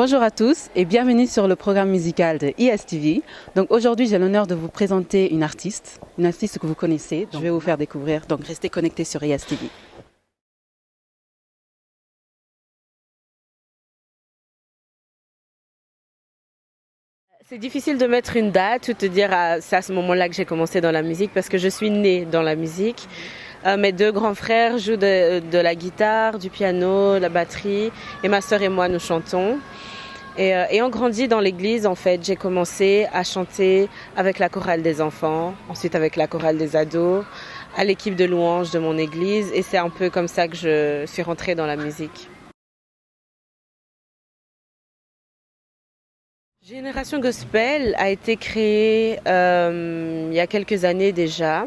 Bonjour à tous et bienvenue sur le programme musical de ESTV. Donc aujourd'hui, j'ai l'honneur de vous présenter une artiste que vous connaissez. Je vais vous faire découvrir, donc restez connectés sur ESTV. C'est difficile de mettre une date ou te dire c'est à ce moment-là que j'ai commencé dans la musique parce que je suis née dans la musique. Mes deux grands frères jouent de la guitare, du piano, la batterie et ma sœur et moi nous chantons. Et on grandit dans l'église en fait. J'ai commencé à chanter avec la chorale des enfants, ensuite avec la chorale des ados, à l'équipe de louanges de mon église et c'est un peu comme ça que je suis rentrée dans la musique. Génération Gospel a été créée il y a quelques années déjà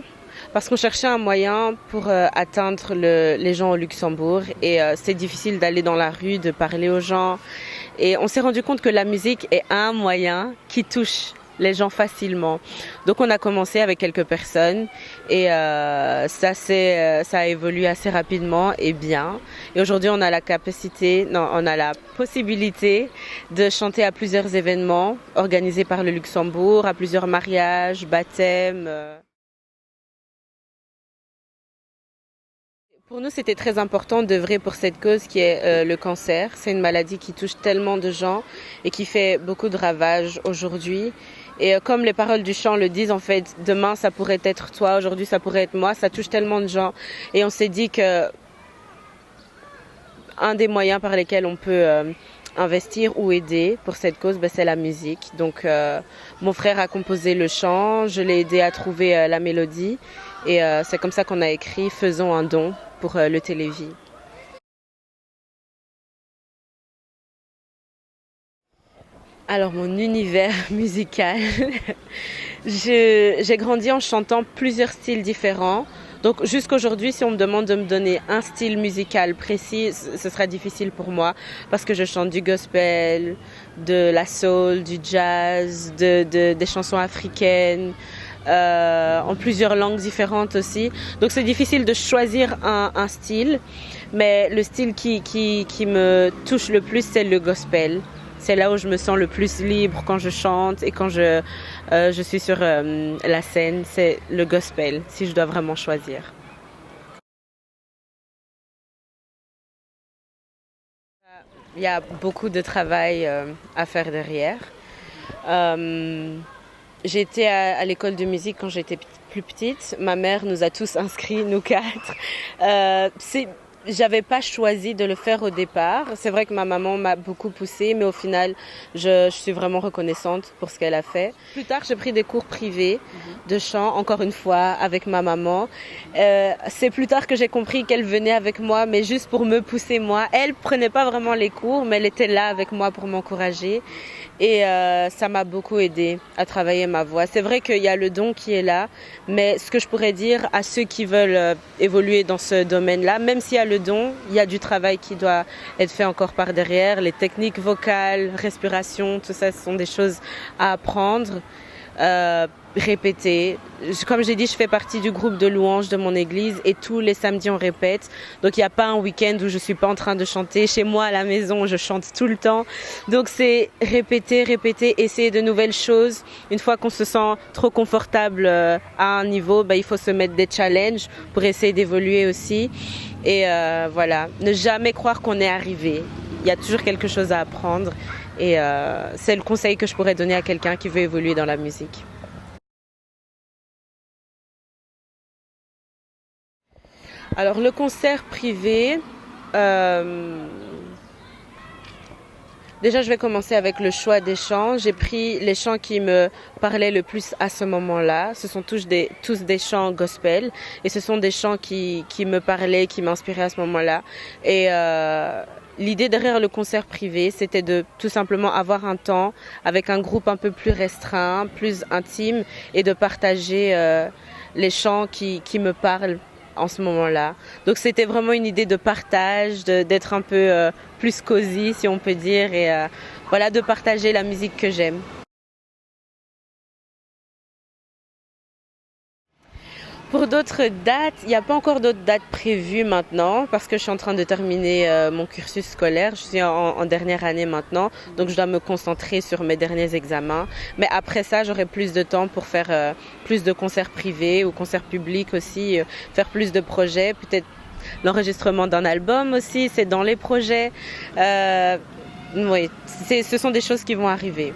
parce qu'on cherchait un moyen pour atteindre les gens au Luxembourg et c'est difficile d'aller dans la rue, de parler aux gens et on s'est rendu compte que la musique est un moyen qui touche les gens facilement. Donc on a commencé avec quelques personnes et ça a évolué assez rapidement et bien. Et aujourd'hui on a on a la possibilité de chanter à plusieurs événements organisés par le Luxembourg, à plusieurs mariages, baptêmes. Pour nous, c'était très important d'œuvrer pour cette cause qui est le cancer. C'est une maladie qui touche tellement de gens et qui fait beaucoup de ravages aujourd'hui. Et comme les paroles du chant le disent, en fait, demain ça pourrait être toi, aujourd'hui ça pourrait être moi. Ça touche tellement de gens. Et on s'est dit que un des moyens par lesquels on peut investir ou aider pour cette cause, c'est la musique. Donc mon frère a composé le chant, je l'ai aidé à trouver la mélodie. Et c'est comme ça qu'on a écrit Faisons un don pour le Télévis. Alors mon univers musical, j'ai grandi en chantant plusieurs styles différents. Donc jusqu'aujourd'hui, si on me demande de me donner un style musical précis, ce sera difficile pour moi parce que je chante du gospel, de la soul, du jazz, des chansons africaines. En plusieurs langues différentes aussi. Donc c'est difficile de choisir un style, mais le style qui me touche le plus, c'est le gospel. C'est là où je me sens le plus libre quand je chante et quand je suis sur la scène. C'est le gospel, si je dois vraiment choisir. Il y a beaucoup de travail à faire derrière. J'ai été à l'école de musique quand j'étais plus petite. Ma mère nous a tous inscrits, nous quatre. J'avais pas choisi de le faire au départ. C'est vrai que ma maman m'a beaucoup poussée, mais au final, je suis vraiment reconnaissante pour ce qu'elle a fait. Plus tard, j'ai pris des cours privés de chant, encore une fois, avec ma maman. C'est plus tard que j'ai compris qu'elle venait avec moi, mais juste pour me pousser moi. Elle prenait pas vraiment les cours, mais elle était là avec moi pour m'encourager. Et ça m'a beaucoup aidée à travailler ma voix. C'est vrai qu'il y a le don qui est là, mais ce que je pourrais dire à ceux qui veulent évoluer dans ce domaine-là, même s'il y a le don, il y a du travail qui doit être fait encore par derrière. Les techniques vocales, respiration, tout ça, ce sont des choses à apprendre. Répéter. Comme j'ai dit, je fais partie du groupe de louanges de mon église et tous les samedis on répète. Donc il n'y a pas un week-end où je suis pas en train de chanter. Chez moi à la maison, je chante tout le temps. Donc c'est répéter, essayer de nouvelles choses. Une fois qu'on se sent trop confortable à un niveau, il faut se mettre des challenges pour essayer d'évoluer aussi. Et voilà, ne jamais croire qu'on est arrivé. Il y a toujours quelque chose à apprendre. Et c'est le conseil que je pourrais donner à quelqu'un qui veut évoluer dans la musique. Alors le concert privé, déjà je vais commencer avec le choix des chants. J'ai pris les chants qui me parlaient le plus à ce moment-là. Ce sont tous des chants gospel et ce sont des chants qui me parlaient, qui m'inspiraient à ce moment-là. Et l'idée derrière le concert privé, c'était de tout simplement avoir un temps avec un groupe un peu plus restreint, plus intime et de partager les chants qui me parlent en ce moment-là. Donc c'était vraiment une idée de partage, d'être un peu plus cosy si on peut dire et voilà, de partager la musique que j'aime. Pour d'autres dates, il n'y a pas encore d'autres dates prévues maintenant parce que je suis en train de terminer mon cursus scolaire. Je suis en dernière année maintenant, donc je dois me concentrer sur mes derniers examens. Mais après ça, j'aurai plus de temps pour faire plus de concerts privés ou concerts publics aussi, faire plus de projets, peut-être l'enregistrement d'un album aussi, c'est dans les projets. Oui, ce sont des choses qui vont arriver.